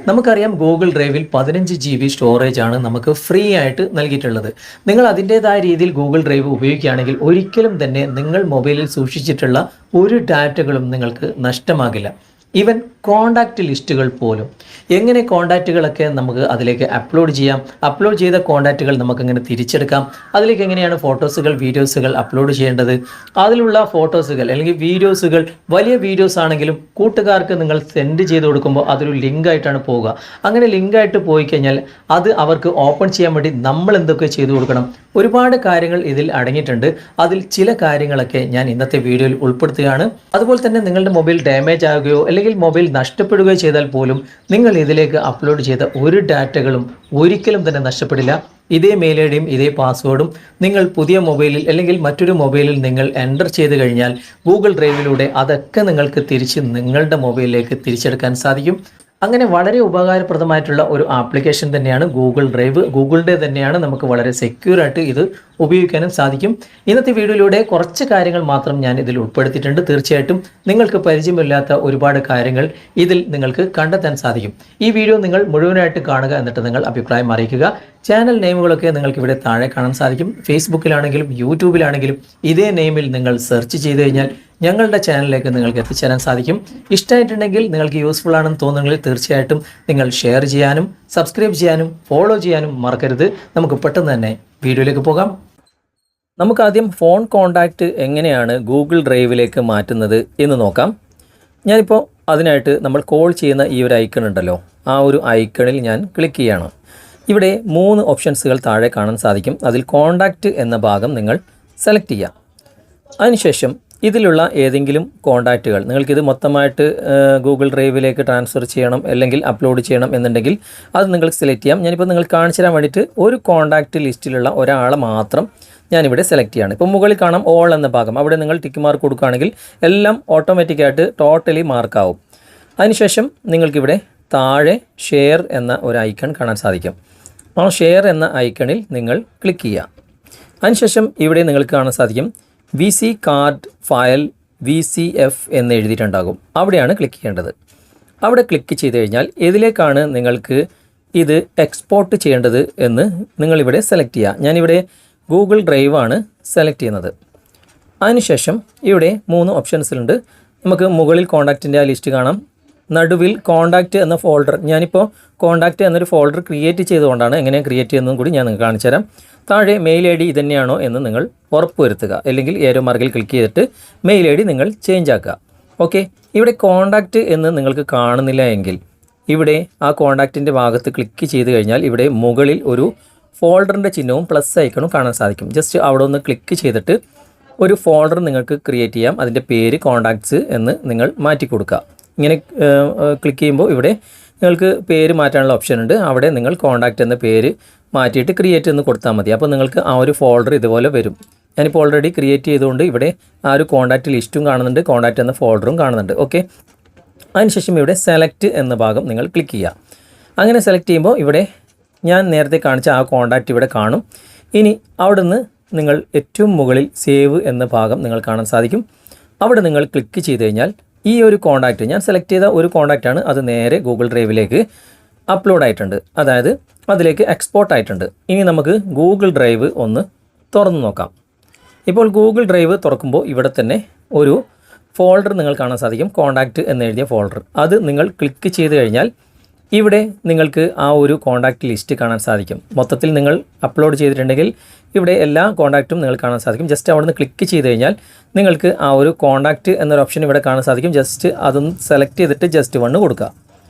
നമുക്കറിയാം ഗൂഗിൾ ഡ്രൈവിൽ 15 GB storage ആണ് നമുക്ക് ഫ്രീ ആയിട്ട് നൽകിയിട്ടുള്ളത്. നിങ്ങൾ അതിൻ്റേതായ രീതിയിൽ ഗൂഗിൾ ഡ്രൈവ് ഉപയോഗിക്കുകയാണെങ്കിൽ ഒരിക്കലും തന്നെ നിങ്ങൾ മൊബൈലിൽ സൂക്ഷിച്ചിട്ടുള്ള ഒരു ഡാറ്റകളും നിങ്ങൾക്ക് നഷ്ടമാകില്ല. ഈവൻ കോണ്ടാക്റ്റ് ലിസ്റ്റുകൾ പോലും. എങ്ങനെ കോണ്ടാക്റ്റുകളൊക്കെ നമുക്ക് അതിലേക്ക് അപ്ലോഡ് ചെയ്യാം, അപ്ലോഡ് ചെയ്ത കോണ്ടാക്റ്റുകൾ നമുക്കെങ്ങനെ തിരിച്ചെടുക്കാം, അതിലേക്ക് എങ്ങനെയാണ് ഫോട്ടോസുകൾ വീഡിയോസുകൾ അപ്ലോഡ് ചെയ്യേണ്ടത്, അതിലുള്ള ഫോട്ടോസുകൾ അല്ലെങ്കിൽ വീഡിയോസുകൾ വലിയ വീഡിയോസ് ആണെങ്കിലും കൂട്ടുകാർക്ക് നിങ്ങൾ സെൻഡ് ചെയ്ത് കൊടുക്കുമ്പോൾ അതൊരു ലിങ്കായിട്ടാണ് പോവുക. അങ്ങനെ ലിങ്കായിട്ട് പോയി കഴിഞ്ഞാൽ അത് അവർക്ക് ഓപ്പൺ ചെയ്യാൻ വേണ്ടി നമ്മൾ എന്തൊക്കെ ചെയ്തു കൊടുക്കണം, ഒരുപാട് കാര്യങ്ങൾ ഇതിൽ അടങ്ങിയിട്ടുണ്ട്. അതിൽ ചില കാര്യങ്ങളൊക്കെ ഞാൻ ഇന്നത്തെ വീഡിയോയിൽ ഉൾപ്പെടുത്തുകയാണ്. അതുപോലെ തന്നെ നിങ്ങളുടെ മൊബൈൽ ഡാമേജ് ആവുകയോ അല്ലെങ്കിൽ മൊബൈൽ നഷ്ടപ്പെടുകയോ ചെയ്താൽ പോലും നിങ്ങൾ ഇതിലേക്ക് അപ്ലോഡ് ചെയ്ത ഒരു ഡാറ്റകളും ഒരിക്കലും തന്നെ നഷ്ടപ്പെടില്ല. ഇതേ മെയിൽ ഐ ഡിയും ഇതേ പാസ്വേഡും നിങ്ങൾ പുതിയ മൊബൈലിൽ അല്ലെങ്കിൽ മറ്റൊരു മൊബൈലിൽ നിങ്ങൾ എൻ്റർ ചെയ്ത് കഴിഞ്ഞാൽ ഗൂഗിൾ ഡ്രൈവിലൂടെ അതൊക്കെ നിങ്ങൾക്ക് തിരിച്ച് നിങ്ങളുടെ മൊബൈലിലേക്ക് തിരിച്ചെടുക്കാൻ സാധിക്കും. അങ്ങനെ വളരെ ഉപകാരപ്രദമായിട്ടുള്ള ഒരു ആപ്ലിക്കേഷൻ തന്നെയാണ് ഗൂഗിൾ ഡ്രൈവ്. ഗൂഗിളിൻ്റെ തന്നെയാണ്, നമുക്ക് വളരെ സെക്യൂറായിട്ട് ഇത് ഉപയോഗിക്കാനും സാധിക്കും. ഇന്നത്തെ വീഡിയോയിലൂടെ കുറച്ച് കാര്യങ്ങൾ മാത്രം ഞാൻ ഇതിൽ ഉൾപ്പെടുത്തിയിട്ടുണ്ട്. തീർച്ചയായിട്ടും നിങ്ങൾക്ക് പരിചയമില്ലാത്ത ഒരുപാട് കാര്യങ്ങൾ ഇതിൽ നിങ്ങൾക്ക് കണ്ടെത്താൻ സാധിക്കും. ഈ വീഡിയോ നിങ്ങൾ മുഴുവനായിട്ട് കാണുക, എന്നിട്ട് നിങ്ങൾ അഭിപ്രായം അറിയിക്കുക. ചാനൽ നെയിമുകളൊക്കെ നിങ്ങൾക്ക് ഇവിടെ താഴെ കാണാൻ സാധിക്കും. ഫേസ്ബുക്കിലാണെങ്കിലും യൂട്യൂബിലാണെങ്കിലും ഇതേ നെയിമിൽ നിങ്ങൾ സെർച്ച് ചെയ്ത് കഴിഞ്ഞാൽ ഞങ്ങളുടെ ചാനലിലേക്ക് നിങ്ങൾക്ക് എത്തിച്ചേരാൻ സാധിക്കും. ഇഷ്ടമായിട്ടുണ്ടെങ്കിൽ, നിങ്ങൾക്ക് യൂസ്ഫുൾ ആണെന്ന് തോന്നുന്നെങ്കിൽ തീർച്ചയായിട്ടും നിങ്ങൾ ഷെയർ ചെയ്യാനും സബ്സ്ക്രൈബ് ചെയ്യാനും ഫോളോ ചെയ്യാനും മറക്കരുത്. നമുക്ക് പെട്ടെന്ന് തന്നെ വീഡിയോയിലേക്ക് പോകാം. നമുക്കാദ്യം ഫോൺ കോണ്ടാക്റ്റ് എങ്ങനെയാണ് ഗൂഗിൾ ഡ്രൈവിലേക്ക് മാറ്റുന്നത് എന്ന് നോക്കാം. ഞാനിപ്പോൾ അതിനായിട്ട് നമ്മൾ കോൾ ചെയ്യുന്ന ഈ ഒരു ഐക്കൺ ഉണ്ടല്ലോ, ആ ഒരു ഐക്കണിൽ ഞാൻ ക്ലിക്ക് ചെയ്യണം. ഇവിടെ 3 ഓപ്ഷൻസുകൾ താഴെ കാണാൻ സാധിക്കും. അതിൽ കോണ്ടാക്റ്റ് എന്ന ഭാഗം നിങ്ങൾ സെലക്ട് ചെയ്യാം. അതിനുശേഷം ഇതിലുള്ള ഏതെങ്കിലും കോണ്ടാക്റ്റുകൾ നിങ്ങൾക്കിത് മൊത്തമായിട്ട് ഗൂഗിൾ ഡ്രൈവിലേക്ക് ട്രാൻസ്ഫർ ചെയ്യണം അല്ലെങ്കിൽ അപ്ലോഡ് ചെയ്യണം എന്നുണ്ടെങ്കിൽ അത് നിങ്ങൾക്ക് സെലക്ട് ചെയ്യാം. ഞാനിപ്പോൾ നിങ്ങൾക്ക് കാണിച്ചു തരാൻ വേണ്ടിയിട്ട് ഒരു കോണ്ടാക്റ്റ് ലിസ്റ്റിലുള്ള ഒരാളെ മാത്രം ഞാനിവിടെ സെലക്ട് ചെയ്യുകയാണ്. ഇപ്പോൾ മുകളിൽ കാണാം ഓൾ എന്ന ഭാഗം, അവിടെ നിങ്ങൾ ടിക്ക് മാർക്ക് കൊടുക്കുകയാണെങ്കിൽ എല്ലാം ഓട്ടോമാറ്റിക്കായിട്ട് ടോട്ടലി മാർക്കാവും. അതിനുശേഷം നിങ്ങൾക്കിവിടെ താഴെ ഷെയർ എന്ന ഒരു ഐക്കൺ കാണാൻ സാധിക്കും. ആ ഷെയർ എന്ന ഐക്കണിൽ നിങ്ങൾ ക്ലിക്ക് ചെയ്യുക. അതിനുശേഷം ഇവിടെ നിങ്ങൾക്ക് കാണാൻ സാധിക്കും VC കാർഡ് ഫയൽ VCF എന്ന് എഴുതിയിട്ടുണ്ടാകും. അവിടെയാണ് ക്ലിക്ക് ചെയ്യേണ്ടത്. അവിടെ ക്ലിക്ക് ചെയ്ത് കഴിഞ്ഞാൽ ഇതിലേക്കാണ് നിങ്ങൾക്ക് ഇത് എക്സ്പോർട്ട് ചെയ്യേണ്ടത് എന്ന് നിങ്ങളിവിടെ സെലക്ട് ചെയ്യുക. ഞാനിവിടെ ഗൂഗിൾ ഡ്രൈവാണ് സെലക്ട് ചെയ്യുന്നത്. അതിനുശേഷം ഇവിടെ 3 ഓപ്ഷൻസിലുണ്ട്. നമുക്ക് മുകളിൽ കോണ്ടാക്റ്റിൻ്റെ ആ ലിസ്റ്റ് കാണാം. നടുവിൽ കോണ്ടാക്റ്റ് എന്ന ഫോൾഡർ, ഞാനിപ്പോൾ കോണ്ടാക്റ്റ് എന്നൊരു ഫോൾഡർ ക്രിയേറ്റ് ചെയ്തുകൊണ്ടാണ് എങ്ങനെ ക്രിയേറ്റ് ചെയ്യുന്നതും കൂടി ഞാൻ നിങ്ങൾക്ക് കാണിച്ചു തരാം. താഴെ മെയിൽ ഐ ഡി ഇതന്നെയാണോ എന്ന് നിങ്ങൾ ഉറപ്പുവരുത്തുക. അല്ലെങ്കിൽ ഏരോ മാർക്കിൽ ക്ലിക്ക് ചെയ്തിട്ട് മെയിൽ ഐ ഡി നിങ്ങൾ ചേഞ്ച് ആക്കുക. ഓക്കെ, ഇവിടെ കോണ്ടാക്റ്റ് എന്ന് നിങ്ങൾക്ക് കാണുന്നില്ല എങ്കിൽ ഇവിടെ ആ കോണ്ടാക്റ്റിൻ്റെ ഭാഗത്ത് ക്ലിക്ക് ചെയ്ത് കഴിഞ്ഞാൽ ഇവിടെ മുകളിൽ ഒരു ഫോൾഡറിൻ്റെ ചിഹ്നവും പ്ലസ് ഐക്കണും കാണാൻ സാധിക്കും. ജസ്റ്റ് അവിടെ ഒന്ന് ക്ലിക്ക് ചെയ്തിട്ട് ഒരു ഫോൾഡർ നിങ്ങൾക്ക് ക്രിയേറ്റ് ചെയ്യാം. അതിൻ്റെ പേര് കോണ്ടാക്ട്സ് എന്ന് നിങ്ങൾ മാറ്റി കൊടുക്കുക. ഇങ്ങനെ ക്ലിക്ക് ചെയ്യുമ്പോൾ ഇവിടെ നിങ്ങൾക്ക് പേര് മാറ്റാനുള്ള ഓപ്ഷൻ ഉണ്ട്. അവിടെ നിങ്ങൾ കോണ്ടാക്റ്റ് എന്ന പേര് മാറ്റിയിട്ട് ക്രിയേറ്റ് എന്ന് കൊടുത്താൽ മതി. അപ്പോൾ നിങ്ങൾക്ക് ആ ഒരു ഫോൾഡർ ഇതുപോലെ വരും. ഞാനിപ്പോൾ ഓൾറെഡി ക്രിയേറ്റ് ചെയ്തുകൊണ്ട് ഇവിടെ ആ ഒരു കോണ്ടാക്റ്റ് ലിസ്റ്റും കാണുന്നുണ്ട്, കോണ്ടാക്റ്റ് എന്ന ഫോൾഡറും കാണുന്നുണ്ട്. ഓക്കെ, അതിനുശേഷം ഇവിടെ സെലക്ട് എന്ന ഭാഗം നിങ്ങൾ ക്ലിക്ക് ചെയ്യുക. അങ്ങനെ സെലക്ട് ചെയ്യുമ്പോൾ ഇവിടെ ഞാൻ നേരത്തെ കാണിച്ച ആ കോണ്ടാക്റ്റ് ഇവിടെ കാണും. ഇനി അവിടുന്ന് നിങ്ങൾ ഏറ്റവും മുകളിൽ സേവ് എന്ന ഭാഗം നിങ്ങൾ കാണാൻ സാധിക്കും. അവിടെ നിങ്ങൾ ക്ലിക്ക് ചെയ്ത് കഴിഞ്ഞാൽ ഈ ഒരു കോണ്ടാക്റ്റ്, ഞാൻ സെലക്ട് ചെയ്ത ഒരു കോണ്ടാക്റ്റാണ്, അത് നേരെ ഗൂഗിൾ ഡ്രൈവിലേക്ക് അപ്ലോഡ് ആയിട്ടുണ്ട്. അതായത് അതിലേക്ക് എക്സ്പോർട്ട് ആയിട്ടുണ്ട്. ഇനി നമുക്ക് ഗൂഗിൾ ഡ്രൈവ് ഒന്ന് തുറന്നു നോക്കാം. ഇപ്പോൾ ഗൂഗിൾ ഡ്രൈവ് തുറക്കുമ്പോൾ ഇവിടെ തന്നെ ഒരു ഫോൾഡർ നിങ്ങൾ കാണാൻ സാധിക്കും, കോണ്ടാക്റ്റ് എന്നെഴുതിയ ഫോൾഡർ. അത് നിങ്ങൾ ക്ലിക്ക് ചെയ്ത് കഴിഞ്ഞാൽ ഇവിടെ നിങ്ങൾക്ക് ആ ഒരു കോണ്ടാക്റ്റ് ലിസ്റ്റ് കാണാൻ സാധിക്കും. മൊത്തത്തിൽ നിങ്ങൾ അപ്ലോഡ് ചെയ്തിട്ടുണ്ടെങ്കിൽ ഇവിടെ എല്ലാ കോണ്ടാക്റ്റും നിങ്ങൾ കാണാൻ സാധിക്കും. ജസ്റ്റ് അവിടെ നിന്ന് ക്ലിക്ക് ചെയ്ത് കഴിഞ്ഞാൽ നിങ്ങൾക്ക് ആ ഒരു കോണ്ടാക്റ്റ് എന്നൊരു ഓപ്ഷൻ ഇവിടെ കാണാൻ സാധിക്കും. ജസ്റ്റ് അതൊന്ന് സെലക്ട് ചെയ്തിട്ട് ജസ്റ്റ് 1 കൊടുക്കുക.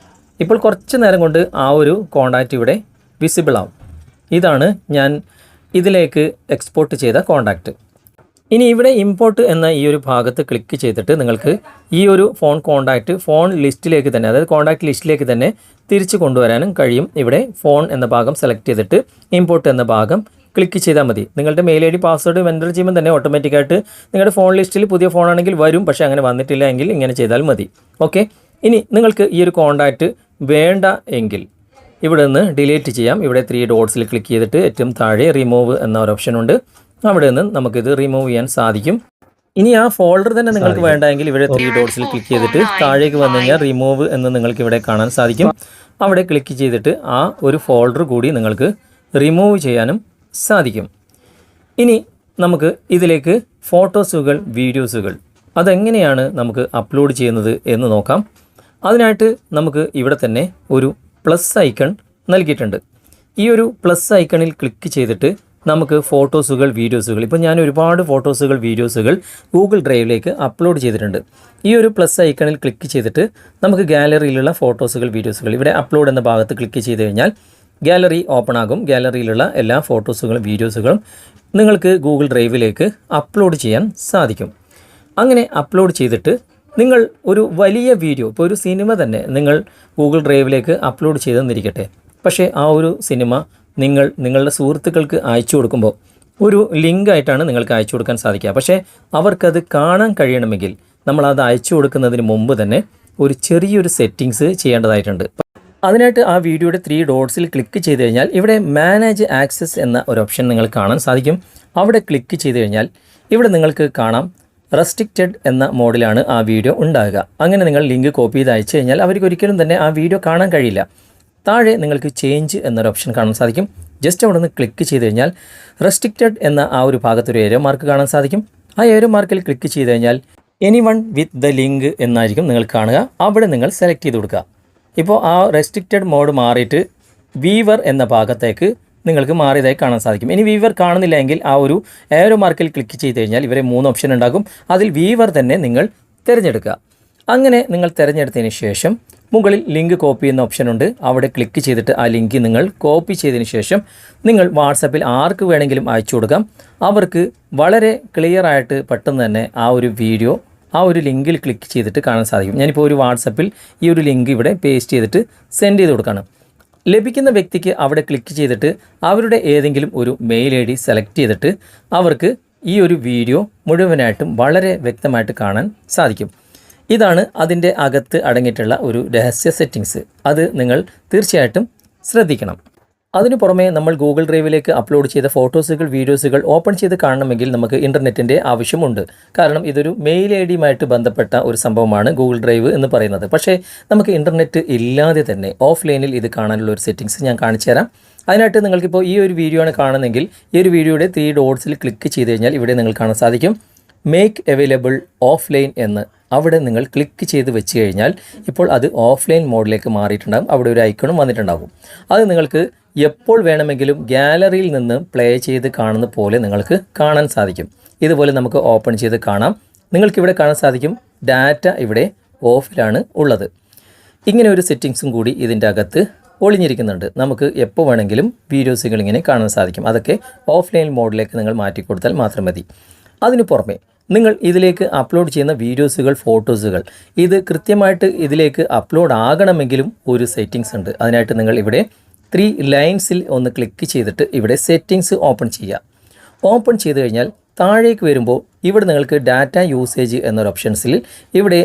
ഇപ്പോൾ കുറച്ച് നേരം കൊണ്ട് ആ ഒരു കോണ്ടാക്റ്റ് ഇവിടെ വിസിബിൾ ആവും. ഇതാണ് ഞാൻ ഇതിലേക്ക് എക്സ്പോർട്ട് ചെയ്ത കോണ്ടാക്റ്റ്. ഇനി ഇവിടെ ഇമ്പോർട്ട് എന്ന ഈ ഒരു ഭാഗത്ത് ക്ലിക്ക് ചെയ്തിട്ട് നിങ്ങൾക്ക് ഈ ഒരു ഫോൺ കോണ്ടാക്റ്റ് ഫോൺ ലിസ്റ്റിലേക്ക് തന്നെ, അതായത് കോണ്ടാക്റ്റ് ലിസ്റ്റിലേക്ക് തന്നെ തിരിച്ചു കൊണ്ടുവരാനും കഴിയും. ഇവിടെ ഫോൺ എന്ന ഭാഗം സെലക്ട് ചെയ്തിട്ട് ഇമ്പോർട്ട് എന്ന ഭാഗം ക്ലിക്ക് ചെയ്താൽ മതി. നിങ്ങളുടെ mail I D password enter ചെയ്യുമ്പോൾ തന്നെ ഓട്ടോമാറ്റിക്കായിട്ട് നിങ്ങളുടെ ഫോൺ ലിസ്റ്റിൽ പുതിയ ഫോണാണെങ്കിൽ വരും. പക്ഷേ അങ്ങനെ വന്നിട്ടില്ല എങ്കിൽ ഇങ്ങനെ ചെയ്താൽ മതി. ഓക്കെ, ഇനി നിങ്ങൾക്ക് ഈ ഒരു കോണ്ടാക്റ്റ് വേണ്ട എങ്കിൽ ഇവിടെ നിന്ന് ഡിലീറ്റ് ചെയ്യാം. ഇവിടെ 3 ഡോട്ട്സിൽ ക്ലിക്ക് ചെയ്തിട്ട് ഏറ്റവും താഴെ റിമൂവ് എന്ന ഒരു ഓപ്ഷൻ ഉണ്ട്. അവിടെ നിന്ന് നമുക്കിത് റിമൂവ് ചെയ്യാൻ സാധിക്കും. ഇനി ആ ഫോൾഡർ തന്നെ നിങ്ങൾക്ക് വേണ്ടെങ്കിൽ ഇവിടെ 3 ഡോട്ട്സിൽ ക്ലിക്ക് ചെയ്തിട്ട് താഴേക്ക് വന്നു കഴിഞ്ഞാൽ റിമൂവ് എന്ന് നിങ്ങൾക്ക് ഇവിടെ കാണാൻ സാധിക്കും. അവിടെ ക്ലിക്ക് ചെയ്തിട്ട് ആ ഒരു ഫോൾഡർ കൂടി നിങ്ങൾക്ക് റിമൂവ് ചെയ്യാനും സാധിക്കും. ഇനി നമുക്ക് ഇതിലേക്ക് ഫോട്ടോസുകൾ, വീഡിയോസുകൾ അതെങ്ങനെയാണ് നമുക്ക് അപ്ലോഡ് ചെയ്യുന്നത് എന്ന് നോക്കാം. അതിനായിട്ട് നമുക്ക് ഇവിടെ തന്നെ ഒരു പ്ലസ് ഐക്കൺ നൽകിയിട്ടുണ്ട്. ഈ ഒരു പ്ലസ് ഐക്കണിൽ ക്ലിക്ക് ചെയ്തിട്ട് നമുക്ക് ഫോട്ടോസുകൾ, വീഡിയോസുകൾ, ഇപ്പോൾ ഞാൻ ഒരുപാട് ഫോട്ടോസുകൾ, വീഡിയോസുകൾ ഗൂഗിൾ ഡ്രൈവിലേക്ക് അപ്ലോഡ് ചെയ്തിട്ടുണ്ട്. ഈ ഒരു പ്ലസ് ഐക്കണിൽ ക്ലിക്ക് ചെയ്തിട്ട് നമുക്ക് ഗാലറിയിലുള്ള ഫോട്ടോസുകൾ, വീഡിയോസുകൾ ഇവിടെ അപ്ലോഡ് എന്ന ഭാഗത്ത് ക്ലിക്ക് ചെയ്ത് കഴിഞ്ഞാൽ ഗാലറി ഓപ്പൺ ആകും. ഗാലറിയിലുള്ള എല്ലാ ഫോട്ടോസുകളും, വീഡിയോസുകളും നിങ്ങൾക്ക് ഗൂഗിൾ ഡ്രൈവിലേക്ക് അപ്ലോഡ് ചെയ്യാൻ സാധിക്കും. അങ്ങനെ അപ്ലോഡ് ചെയ്തിട്ട് നിങ്ങൾ ഒരു വലിയ വീഡിയോ, ഇപ്പോൾ ഒരു സിനിമ തന്നെ നിങ്ങൾ ഗൂഗിൾ ഡ്രൈവിലേക്ക് അപ്ലോഡ് ചെയ്തെന്നിരിക്കട്ടെ. പക്ഷേ ആ ഒരു സിനിമ നിങ്ങളുടെ സുഹൃത്തുക്കൾക്ക് അയച്ചു കൊടുക്കുമ്പോൾ ഒരു ലിങ്കായിട്ടാണ് നിങ്ങൾക്ക് അയച്ചു കൊടുക്കാൻ സാധിക്കുക. പക്ഷേ അവർക്കത് കാണാൻ കഴിയണമെങ്കിൽ നമ്മളത് അയച്ചു കൊടുക്കുന്നതിന് മുമ്പ് തന്നെ ഒരു ചെറിയൊരു സെറ്റിങ്സ് ചെയ്യേണ്ടതായിട്ടുണ്ട്. അതിനായിട്ട് ആ വീഡിയോയുടെ 3 ഡോട്ട്സിൽ ക്ലിക്ക് ചെയ്ത് കഴിഞ്ഞാൽ ഇവിടെ മാനേജ് ആക്സസ് എന്ന ഒരു ഓപ്ഷൻ നിങ്ങൾ കാണാൻ സാധിക്കും. അവിടെ ക്ലിക്ക് ചെയ്ത് കഴിഞ്ഞാൽ ഇവിടെ നിങ്ങൾക്ക് കാണാം റെസ്ട്രിക്റ്റഡ് എന്ന മോഡിലാണ് ആ വീഡിയോ ഉണ്ടാകുക. അങ്ങനെ നിങ്ങൾ ലിങ്ക് കോപ്പി ചെയ്ത് അയച്ചു കഴിഞ്ഞാൽ അവർക്ക് ഒരിക്കലും തന്നെ ആ വീഡിയോ കാണാൻ കഴിയില്ല. താഴെ നിങ്ങൾക്ക് ചേഞ്ച് എന്നൊരു ഓപ്ഷൻ കാണാൻ സാധിക്കും. ജസ്റ്റ് അവിടെ നിന്ന് ക്ലിക്ക് ചെയ്ത് കഴിഞ്ഞാൽ റെസ്ട്രിക്റ്റഡ് എന്ന ആ ഒരു ഭാഗത്തൊരു ഏരോ മാർക്ക് കാണാൻ സാധിക്കും. ആ ഏരോ മാർക്കിൽ ക്ലിക്ക് ചെയ്ത് കഴിഞ്ഞാൽ എനിവൺ വിത്ത് ദ ലിങ്ക് എന്നായിരിക്കും നിങ്ങൾ കാണുക. അവിടെ നിങ്ങൾ സെലക്ട് ചെയ്ത് കൊടുക്കുക. ഇപ്പോൾ ആ റെസ്ട്രിക്റ്റഡ് മോഡ് മാറിയിട്ട് വീവർ എന്ന ഭാഗത്തേക്ക് നിങ്ങൾക്ക് മാറിയതായി കാണാൻ സാധിക്കും. ഇനി വീവർ കാണുന്നില്ല എങ്കിൽ ആ ഒരു ഏരോ മാർക്കിൽ ക്ലിക്ക് ചെയ്ത് കഴിഞ്ഞാൽ ഇവരെ 3 ഓപ്ഷൻ ഉണ്ടാകും. അതിൽ വീവർ തന്നെ നിങ്ങൾ തിരഞ്ഞെടുക്കുക. അങ്ങനെ നിങ്ങൾ തിരഞ്ഞെടുത്തതിന് ശേഷം മുകളിൽ ലിങ്ക് കോപ്പി എന്ന ഓപ്ഷൻ ഉണ്ട്. അവിടെ ക്ലിക്ക് ചെയ്തിട്ട് ആ ലിങ്ക് നിങ്ങൾ കോപ്പി ചെയ്തതിന് ശേഷം നിങ്ങൾ വാട്സപ്പിൽ ആർക്ക് വേണമെങ്കിലും അയച്ചു കൊടുക്കാം. അവർക്ക് വളരെ ക്ലിയർ ആയിട്ട് പെട്ടെന്ന് തന്നെ ആ ഒരു വീഡിയോ ആ ഒരു ലിങ്കിൽ ക്ലിക്ക് ചെയ്തിട്ട് കാണാൻ സാധിക്കും. ഞാനിപ്പോൾ ഒരു വാട്സപ്പിൽ ഈ ഒരു ലിങ്ക് ഇവിടെ പേസ്റ്റ് ചെയ്തിട്ട് സെൻഡ് ചെയ്ത് കൊടുക്കുകയാണ്. ലഭിക്കുന്ന വ്യക്തിക്ക് അവിടെ ക്ലിക്ക് ചെയ്തിട്ട് അവരുടെ ഏതെങ്കിലും ഒരു മെയിൽ ID സെലക്ട് ചെയ്തിട്ട് അവർക്ക് ഈ ഒരു വീഡിയോ മുഴുവനായിട്ടും വളരെ വ്യക്തമായിട്ട് കാണാൻ സാധിക്കും. ഇതാണ് അതിൻ്റെ അകത്ത് അടങ്ങിയിട്ടുള്ള ഒരു രഹസ്യ സെറ്റിങ്സ്. അത് നിങ്ങൾ തീർച്ചയായിട്ടും ശ്രദ്ധിക്കണം. അതിനു പുറമെ നമ്മൾ ഗൂഗിൾ ഡ്രൈവിലേക്ക് അപ്ലോഡ് ചെയ്ത ഫോട്ടോസുകൾ, വീഡിയോസുകൾ ഓപ്പൺ ചെയ്ത് കാണണമെങ്കിൽ നമുക്ക് ഇൻ്റർനെറ്റിൻ്റെ ആവശ്യമുണ്ട്. കാരണം ഇതൊരു മെയിൽ IDയുമായിട്ട് ബന്ധപ്പെട്ട ഒരു സംഭവമാണ് ഗൂഗിൾ ഡ്രൈവ് എന്ന് പറയുന്നത്. പക്ഷേ നമുക്ക് ഇൻ്റർനെറ്റ് ഇല്ലാതെ തന്നെ ഓഫ്ലൈനിൽ ഇത് കാണാനുള്ള ഒരു സെറ്റിങ്സ് ഞാൻ കാണിച്ചു തരാം. അതിനായിട്ട് നിങ്ങൾക്കിപ്പോൾ ഈ ഒരു വീഡിയോ ആണ് കാണുന്നതെങ്കിൽ ഈ ഒരു വീഡിയോയുടെ 3 ഡോട്ട്സിൽ ക്ലിക്ക് ചെയ്ത് കഴിഞ്ഞാൽ ഇവിടെ നിങ്ങൾ കാണാൻ സാധിക്കും മേക്ക് അവൈലബിൾ ഓഫ്ലൈൻ എന്ന്. അവിടെ നിങ്ങൾ ക്ലിക്ക് ചെയ്ത് വെച്ച് കഴിഞ്ഞാൽ ഇപ്പോൾ അത് ഓഫ്ലൈൻ മോഡിലേക്ക് മാറിയിട്ടുണ്ടാകും. അവിടെ ഒരു ഐക്കണും വന്നിട്ടുണ്ടാകും. അത് നിങ്ങൾക്ക് എപ്പോൾ വേണമെങ്കിലും ഗാലറിയിൽ നിന്ന് പ്ലേ ചെയ്ത് കാണുന്ന പോലെ നിങ്ങൾക്ക് കാണാൻ സാധിക്കും. ഇതുപോലെ നമുക്ക് ഓപ്പൺ ചെയ്ത് കാണാം. നിങ്ങൾക്കിവിടെ കാണാൻ സാധിക്കും ഡാറ്റ ഇവിടെ ഓഫിലാണ് ഉള്ളത്. ഇങ്ങനെ ഒരു സെറ്റിങ്സും കൂടി ഇതിൻ്റെ അകത്ത് ഒളിഞ്ഞിരിക്കുന്നുണ്ട്. നമുക്ക് എപ്പോൾ വേണമെങ്കിലും വീഡിയോസുകൾ ഇങ്ങനെ കാണാൻ സാധിക്കും. അതൊക്കെ ഓഫ്ലൈൻ മോഡിലേക്ക് നിങ്ങൾ മാറ്റി കൊടുത്താൽ മാത്രം മതി. അതിനു പുറമെ നിങ്ങൾ ഇതിലേക്ക് അപ്ലോഡ് ചെയ്യുന്ന വീഡിയോസുകൾ, ഫോട്ടോസുകൾ ഇത് കൃത്യമായിട്ട് ഇതിലേക്ക് അപ്ലോഡ് ആകണമെങ്കിലും ഒരു സെറ്റിങ്സ് ഉണ്ട്. അതിനായിട്ട് നിങ്ങൾ ഇവിടെ 3 ലൈൻസിൽ ഒന്ന് ക്ലിക്ക് ചെയ്തിട്ട് ഇവിടെ സെറ്റിങ്സ് ഓപ്പൺ ചെയ്യുക. ഓപ്പൺ ചെയ്ത് കഴിഞ്ഞാൽ താഴേക്ക് വരുമ്പോൾ ഇവിടെ നിങ്ങൾക്ക് ഡാറ്റ യൂസേജ് എന്നൊരു ഓപ്ഷൻസിൽ ഇവിടെ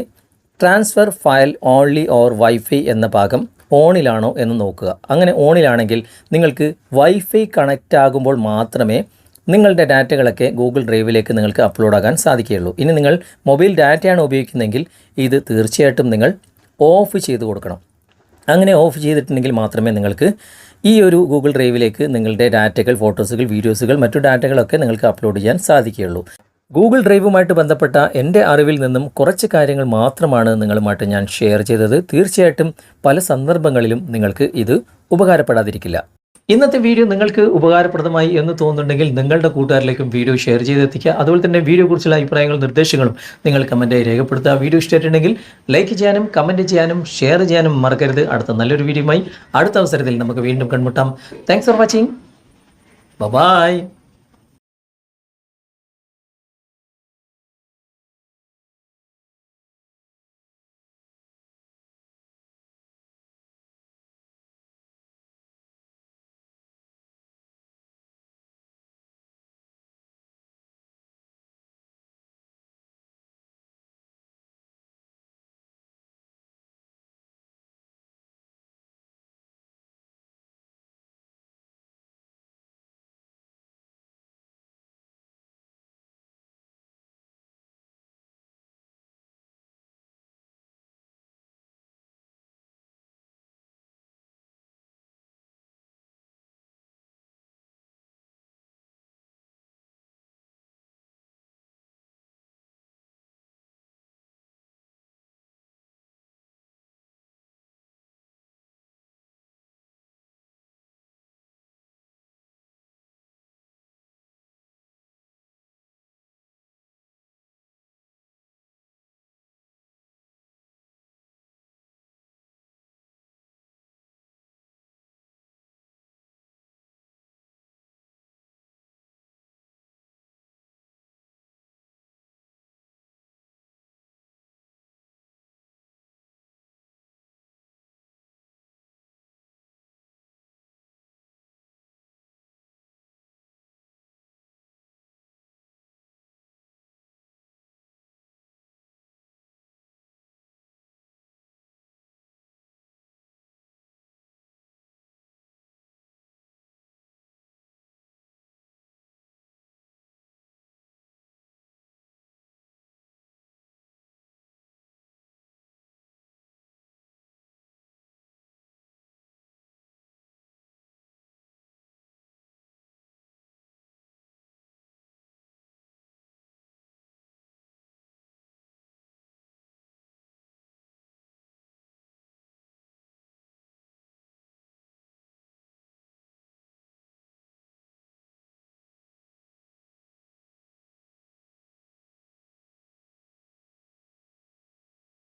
transfer file only or wifi എന്ന ഭാഗം ഓണിലാണോ എന്ന് നോക്കുക. അങ്ങനെ ഓണിലാണെങ്കിൽ നിങ്ങൾക്ക് വൈഫൈ കണക്റ്റ് ആകുമ്പോൾ മാത്രമേ നിങ്ങളുടെ ഡാറ്റകളൊക്കെ ഗൂഗിൾ ഡ്രൈവിലേക്ക് നിങ്ങൾക്ക് അപ്ലോഡ് ആകാൻ സാധിക്കുകയുള്ളൂ. ഇനി നിങ്ങൾ മൊബൈൽ ഡാറ്റയാണ് ഉപയോഗിക്കുന്നതെങ്കിൽ ഇത് തീർച്ചയായിട്ടും നിങ്ങൾ ഓഫ് ചെയ്ത് കൊടുക്കണം. അങ്ങനെ ഓഫ് ചെയ്തിട്ടുണ്ടെങ്കിൽ മാത്രമേ നിങ്ങൾക്ക് ഈ ഒരു ഗൂഗിൾ ഡ്രൈവിലേക്ക് നിങ്ങളുടെ ഡാറ്റകൾ, ഫോട്ടോസുകൾ, വീഡിയോസുകൾ, മറ്റു ഡാറ്റകളൊക്കെ നിങ്ങൾക്ക് അപ്ലോഡ് ചെയ്യാൻ സാധിക്കുകയുള്ളൂ. ഗൂഗിൾ ഡ്രൈവുമായിട്ട് ബന്ധപ്പെട്ട എൻ്റെ അറിവിൽ നിന്നും കുറച്ച് കാര്യങ്ങൾ മാത്രമാണ് നിങ്ങളുമായിട്ട് ഞാൻ ഷെയർ ചെയ്തത്. തീർച്ചയായിട്ടും പല സന്ദർഭങ്ങളിലും നിങ്ങൾക്ക് ഇത് ഉപകാരപ്പെടാതിരിക്കില്ല. ഇന്നത്തെ വീഡിയോ നിങ്ങൾക്ക് ഉപകാരപ്രദമായി എന്ന് തോന്നുന്നുണ്ടെങ്കിൽ നിങ്ങളുടെ കൂട്ടുകാരിലേക്കും വീഡിയോ ഷെയർ ചെയ്തെത്തിക്കുക. അതുപോലെ തന്നെ വീഡിയോയെക്കുറിച്ചുള്ള അഭിപ്രായങ്ങളും നിർദ്ദേശങ്ങളും നിങ്ങൾ കമൻറ്റായി രേഖപ്പെടുത്തുക. വീഡിയോ ഇഷ്ടമായിട്ടുണ്ടെങ്കിൽ ലൈക്ക് ചെയ്യാനും കമൻറ്റ് ചെയ്യാനും ഷെയർ ചെയ്യാനും മറക്കരുത്. അടുത്ത നല്ലൊരു വീഡിയോയുമായി അടുത്ത അവസരത്തിൽ നമുക്ക് വീണ്ടും കണ്ടുമുട്ടാം. Thanks for watching. ബൈ.